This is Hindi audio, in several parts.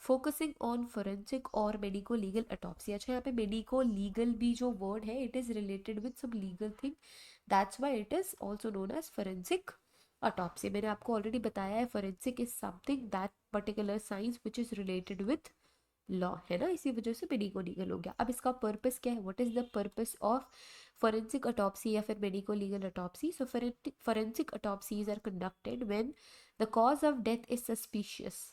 फोकसिंग ऑन फोरेंसिक और मेडिको लीगल अटॉप्सी। अच्छा, यहाँ पे मेडिको लीगल भी जो वर्ड है, it is related with some legal thing, that's why it is also known as forensic autopsy. मैंने आपको ऑलरेडी बताया है, forensic is something that particular science which is related with law, है ना, इसी वजह से मेडिको लीगल हो गया। अब इसका पर्पस क्या है, what is the purpose of forensic autopsy या फिर medico legal autopsy? So forensic autopsies are conducted when the cause of death is suspicious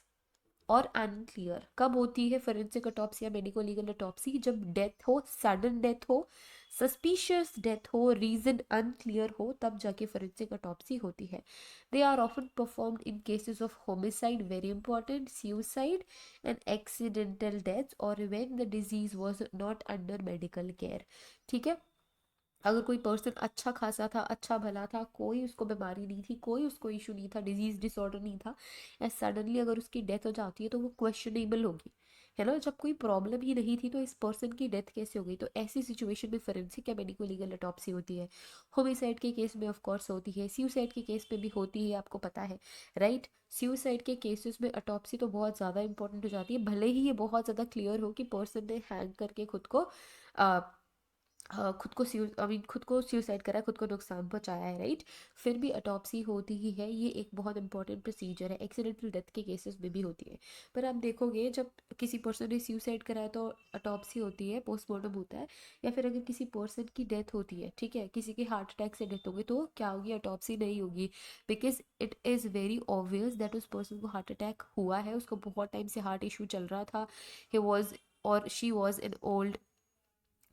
और अनक्लियर। कब होती है फोरेंसिक अटॉप्सी या मेडिको लीगल अटॉप्सी? जब डेथ हो, सडन डेथ हो, सस्पिशियस डेथ हो, रीजन अनक्लियर हो, तब जाके फोरेंसिक अटॉप्सी होती है। They are often performed in cases of homicide, very important, suicide and accidental death, और when the disease was not under medical care. ठीक है, अगर कोई पर्सन अच्छा खासा था, अच्छा भला था, कोई उसको बीमारी नहीं थी, कोई उसको इशू नहीं था, डिजीज डिसऑर्डर नहीं था, या सडनली अगर उसकी डेथ हो जाती है तो वो क्वेश्चनेबल होगी, है ना। जब कोई प्रॉब्लम ही नहीं थी तो इस पर्सन की डेथ कैसे हो गई? तो ऐसी सिचुएशन में फोरेंसिक या मेडिको लीगल अटॉप्सी होती है। होमिसाइड के केस में ऑफ कोर्स होती है, सुसाइड के केस में भी होती है, आपको पता है, राइट। सुसाइड के केसेस में अटॉप्सी तो बहुत ज़्यादा इंपॉर्टेंट हो जाती है, भले ही ये बहुत ज़्यादा क्लियर हो कि पर्सन ने हैंग करके खुद को खुद को खुद को सुसाइड करा है, खुद को नुकसान पहुंचाया है, राइट। फिर भी अटॉप्सी होती ही है, ये एक बहुत इंपॉर्टेंट प्रोसीजर है। एक्सीडेंटल डेथ के केसेस में भी होती है। पर आप देखोगे, जब किसी पर्सन ने सुसाइड करा है तो अटॉप्सी होती है, पोस्टमार्टम होता है। या फिर अगर किसी पर्सन की डेथ होती है, ठीक है, किसी की हार्ट अटैक से डेथ होगी, तो क्या होगी? अटॉप्सी नहीं होगी, because it is very obvious that उस पर्सन को हार्ट अटैक हुआ है, उसको बहुत टाइम से हार्ट इशू चल रहा था, ही वॉज और she was an old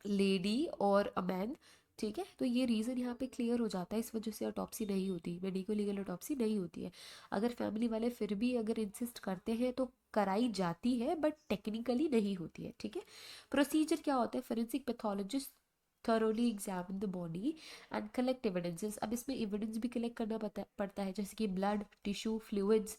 lady और अ मैन। ठीक है, तो ये रीज़न यहाँ पे क्लियर हो जाता है, इस वजह से ऑटोप्सी नहीं होती, मेडिको लीगल ऑटोप्सी नहीं होती है। अगर फैमिली वाले फिर भी अगर इंसिस्ट करते हैं तो कराई जाती है, बट टेक्निकली नहीं होती है। ठीक है, प्रोसीजर क्या होता है? Forensic pathologist thoroughly examine the body and collect evidences। अब इसमें एविडेंस भी कलेक्ट करना पड़ता है, जैसे कि blood, tissue, fluids,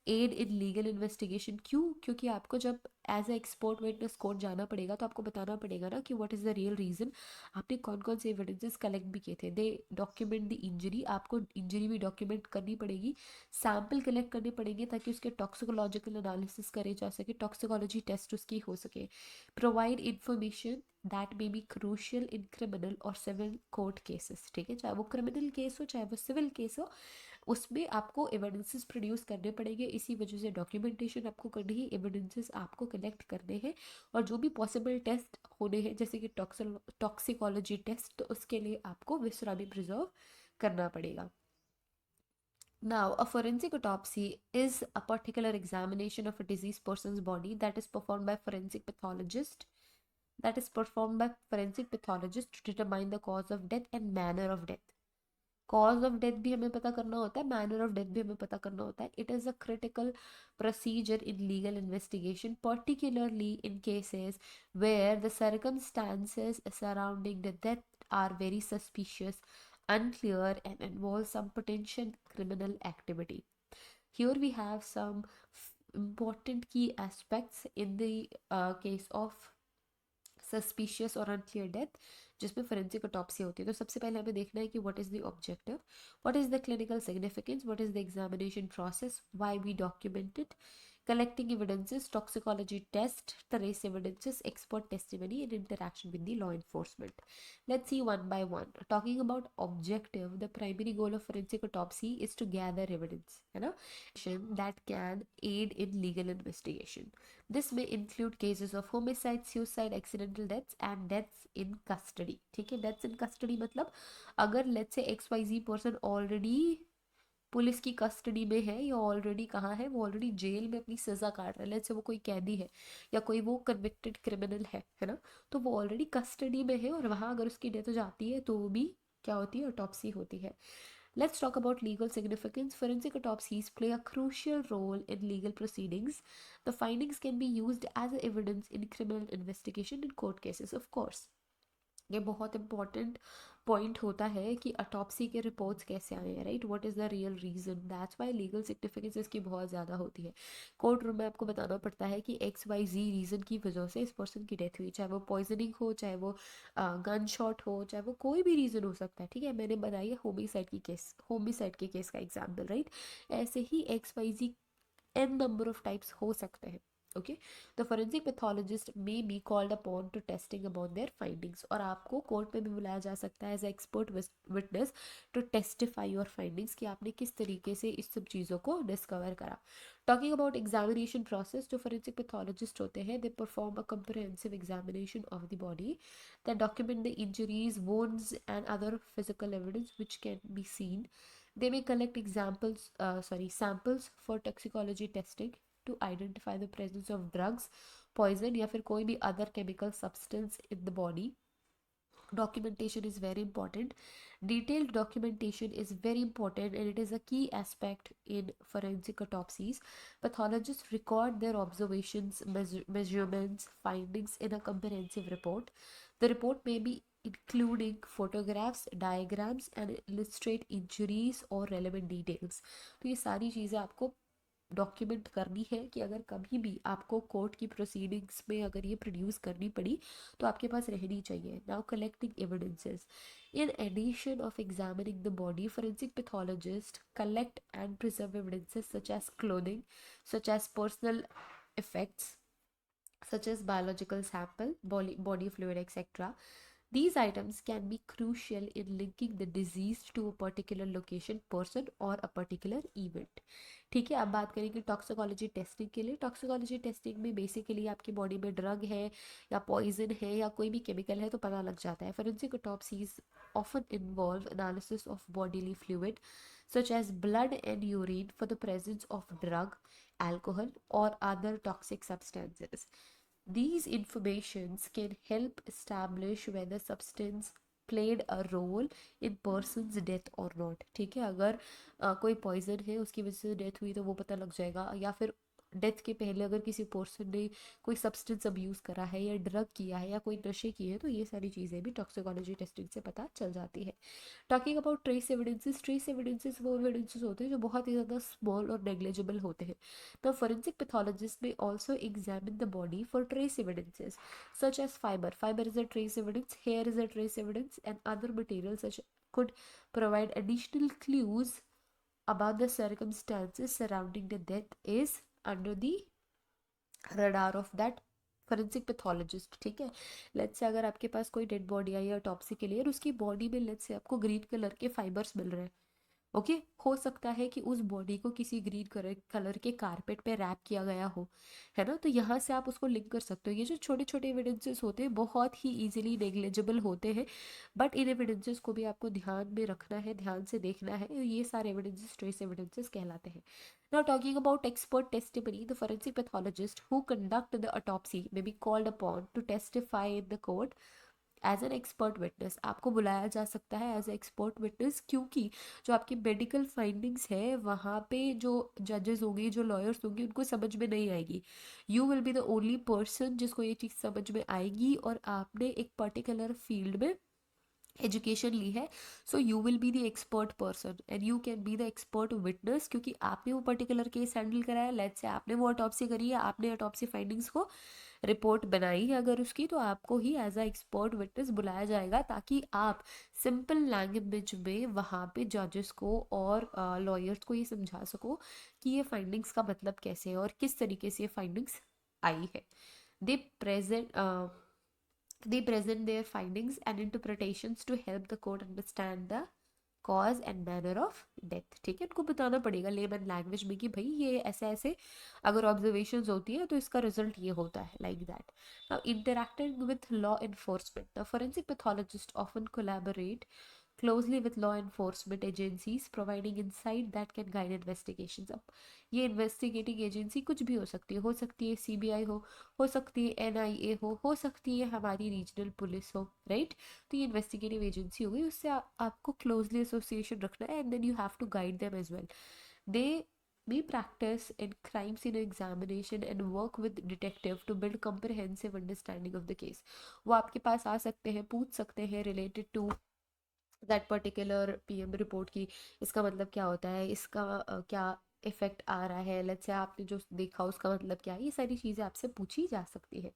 aid in legal investigation. क्यों? क्योंकि आपको जब as a expert witness court जाना पड़ेगा तो आपको बताना पड़ेगा ना कि what is the real reason, आपने कौन कौन से एविडेंसेस कलेक्ट भी किए थे। दे डॉक्यूमेंट द इंजरी, आपको इंजरी भी डॉक्यूमेंट करनी पड़ेगी, सैम्पल कलेक्ट करने पड़ेंगे ताकि उसके टॉक्सिकोलॉजिकल एनालिसिस करे जा सके, टॉक्सिकोलॉजी टेस्ट उसकी हो सके। Provide information that may be crucial in criminal और सिविल कोर्ट केसेस। ठीक है, चाहे वो क्रिमिनल केस हो चाहे वो सिविल केस हो, उसमें आपको एविडेंसेस प्रोड्यूस करने पड़ेंगे। इसी वजह से डॉक्यूमेंटेशन आपको करनी है, एविडेंसेस आपको कलेक्ट करने हैं, और जो भी पॉसिबल टेस्ट होने हैं जैसे कि टॉक्सिकोलॉजी टेस्ट, तो उसके लिए आपको विसरा भी प्रिजर्व करना पड़ेगा। Now, a forensic autopsy is a particular examination of a deceased person's body that is performed by forensic pathologist to determine the cause of death and manner of death। Cause of death भी हमें पता करना होता है, मैनर ऑफ डेथ भी हमें पता करना होता है। It is a critical procedure in legal investigation, particularly in cases where the circumstances surrounding the death are very suspicious, unclear, and involve some potential criminal activity. Here we have some important key aspects in the case of suspicious और अनक्लियर डेथ जिसमें फोरेंसिक ऑटोप्सी होती है। तो सबसे पहले हमें देखना है कि what is the objective, what is the clinical significance, what is the examination process, why we document it, collecting evidences, toxicology test, trace evidences, expert testimony, and interaction with the law enforcement. Let's see one by one. Talking about objective, the primary goal of forensic autopsy is to gather evidence, है ना, that can aid in legal investigation. This may include cases of homicide, suicide, accidental deaths and deaths in custody। ठीक है, deaths in custody मतलब अगर let's say XYZ person already police की कस्टडी में है या ऑलरेडी कहाँ है, वो ऑलरेडी जेल में अपनी सज़ा काट रहा है, लेट्स से वो कोई कैदी है या कोई वो कन्विक्टेड क्रिमिनल है ना, तो वो ऑलरेडी कस्टडी में है और वहाँ अगर उसकी डेथ हो जाती है तो भी क्या होती है? ऑटोप्सी होती है। Let's talk about legal significance. Forensic autopsies play a crucial role in legal proceedings. The findings can be used as evidence in criminal investigation in court cases, of course। ये बहुत इंपॉर्टेंट पॉइंट होता है कि अटॉप्सी के रिपोर्ट्स कैसे आए हैं, right, what is the real reason, that's why legal significance इसकी बहुत ज़्यादा होती है। कोर्ट रूम में आपको बताना पड़ता है कि XYZ रीज़न की वजह से इस पर्सन की डेथ हुई, चाहे वो पॉइजनिंग हो, चाहे वो गन शॉट हो, चाहे वो कोई भी रीज़न हो सकता है। ठीक है, मैंने बताई है होमिसाइड के केस का एग्जाम्पल, राइट। ऐसे ही XYZ n number of types हो सकते हैं। Okay, the forensic pathologist may be called upon to testing about their findings, और आपको कोर्ट में भी बुलाया जा सकता है as expert witness to testify your findings कि आपने किस तरीके से इस सब चीज़ों को डिस्कवर करा. टॉकिंग अबाउट एग्जामिनेशन प्रोसेस, जो फोरेंसिक पैथोलॉजिस्ट होते हैं they perform a comprehensive examination of the body that document the injuries, wounds, and other physical evidence which can be seen. They may collect samples for toxicology testing to identify the presence of drugs, poison या फिर कोई भी other chemical substance in the body. Documentation is very important. Detailed documentation is very important, and it is a key aspect in forensic autopsies. Pathologists record their observations, measurements, findings in a comprehensive report. The report may be including photographs, diagrams, and illustrate injuries or relevant details. तो ये सारी चीज़ें आपको डॉक्यूमेंट करनी है कि अगर कभी भी आपको कोर्ट की प्रोसीडिंग्स में अगर ये प्रोड्यूस करनी पड़ी तो आपके पास रहनी चाहिए. Now collecting evidences. In addition of examining the body, forensic pathologist collect and preserve evidences such as clothing, such as personal effects such as biological sample, body fluid, etc. These items can be crucial in linking the disease to a particular location, person or a particular event. ठीक है, अब बात करेंगे टॉक्सिकोलॉजी टेस्टिंग के लिए. टॉक्सिकोलॉजी टेस्टिंग में बेसिकली आपकी बॉडी में ड्रग है या पॉइजन है या कोई भी केमिकल है तो पता लग जाता है. Forensic autopsies often involve analysis of bodily fluid such as blood and urine for the presence of drug, alcohol or other toxic substances. These informations can help establish whether substance played a role in person's death or not. ठीक है, अगर कोई पॉइजन है उसकी वजह से डेथ हुई तो वो पता लग जाएगा, या फिर डेथ के पहले अगर किसी पर्सन ने कोई सब्सटेंस अब्यूज़ करा है या ड्रग किया है या कोई नशे किए हैं तो ये सारी चीज़ें भी टॉक्सिकोलॉजी टेस्टिंग से पता चल जाती है. टॉकिंग अबाउट ट्रेस एविडेंसेस वो एविडेंसेस होते हैं जो बहुत ही ज़्यादा स्मॉल और नेग्लिजिबल होते हैं. The forensic pathologist may also examine the body for trace evidences such as fibre is a trace evidence, hair is a trace evidence, and other material such could provide additional clues about the circumstances surrounding the death is under the radar of that forensic pathologist. ठीक है, लेट्स से अगर आपके पास कोई डेड बॉडी आई है ऑटोप्सी के लिए और उसकी बॉडी में लेट्स से आपको ग्रीन कलर के फाइबर्स मिल रहे हैं, ओके हो सकता है कि उस बॉडी को किसी ग्रीन कलर के कारपेट पे रैप किया गया हो, है ना, तो यहाँ से आप उसको लिंक कर सकते हो. ये जो छोटे छोटे एविडेंसेस होते हैं बहुत ही इजीली नेग्लिजिबल होते हैं, बट इन एविडेंसेस को भी आपको ध्यान में रखना है, ध्यान से देखना है. ये सारे एविडेंसेस ट्रेस एविडेंसेस कहलाते हैं. Now talking about expert testimony, the forensic pathologist who conduct the autopsy may be called upon to testify in the court as an expert witness. आपको बुलाया जा सकता है एज ए एक्सपर्ट विटनेस क्योंकि जो आपकी मेडिकल फाइंडिंग्स है वहाँ पे जो जजेस होंगे, जो लॉयर्स होंगे, उनको समझ में नहीं आएगी. You will be the only person जिसको ये चीज़ समझ में आएगी, और आपने एक पर्टिकुलर फील्ड में एजुकेशन ली है. So you will be the expert person and you can be the expert witness क्योंकि आपने वो पर्टिकुलर केस हैंडल करा है. लेट्स से आपने वो ऑटोप्सी करी है, आपने ऑटोप्सी फाइंडिंग्स को रिपोर्ट बनाई है अगर उसकी, तो आपको ही एज अ एक्सपर्ट विटनेस बुलाया जाएगा ताकि आप सिंपल लैंग्वेज में वहाँ पे जजेस को और लॉयर्स को ये समझा सको कि ये फाइंडिंग्स का मतलब कैसे है और किस तरीके से ये फाइंडिंग्स आई है. दे present they present their findings and interpretations to help the court understand the cause and manner of death. ठीक है, इनको बताना पड़ेगा लेमन लैंग्वेज में कि भाई ये ऐसे ऐसे अगर ऑब्जर्वेशंस होती है तो इसका रिजल्ट ये होता है, like that. Now interacting with law enforcement, the forensic pathologist often collaborate closely with law enforcement agencies providing insight that can guide investigations. अब ये इन्वेस्टिगेटिंग एजेंसी कुछ भी हो सकती है सीबीआई हो सकती है एनआईए हो सकती है हमारी रीजनल पुलिस हो, राइट. तो ये इन्वेस्टिगेटिव एजेंसी हो गई, उससे आपको क्लोजली एसोसिएशन रखना है and then you have to guide them as well. They we practice in crime scene examination and work with detective to build comprehensive understanding of the case. वो आपके पास आ सकते हैं, पूछ सकते हैं related to that particular PM report की इसका मतलब क्या होता है, इसका क्या इफेक्ट आ रहा है, लेट्स से आपने जो देखा उसका मतलब क्या है, ये सारी चीज़ें आपसे पूछी जा सकती है.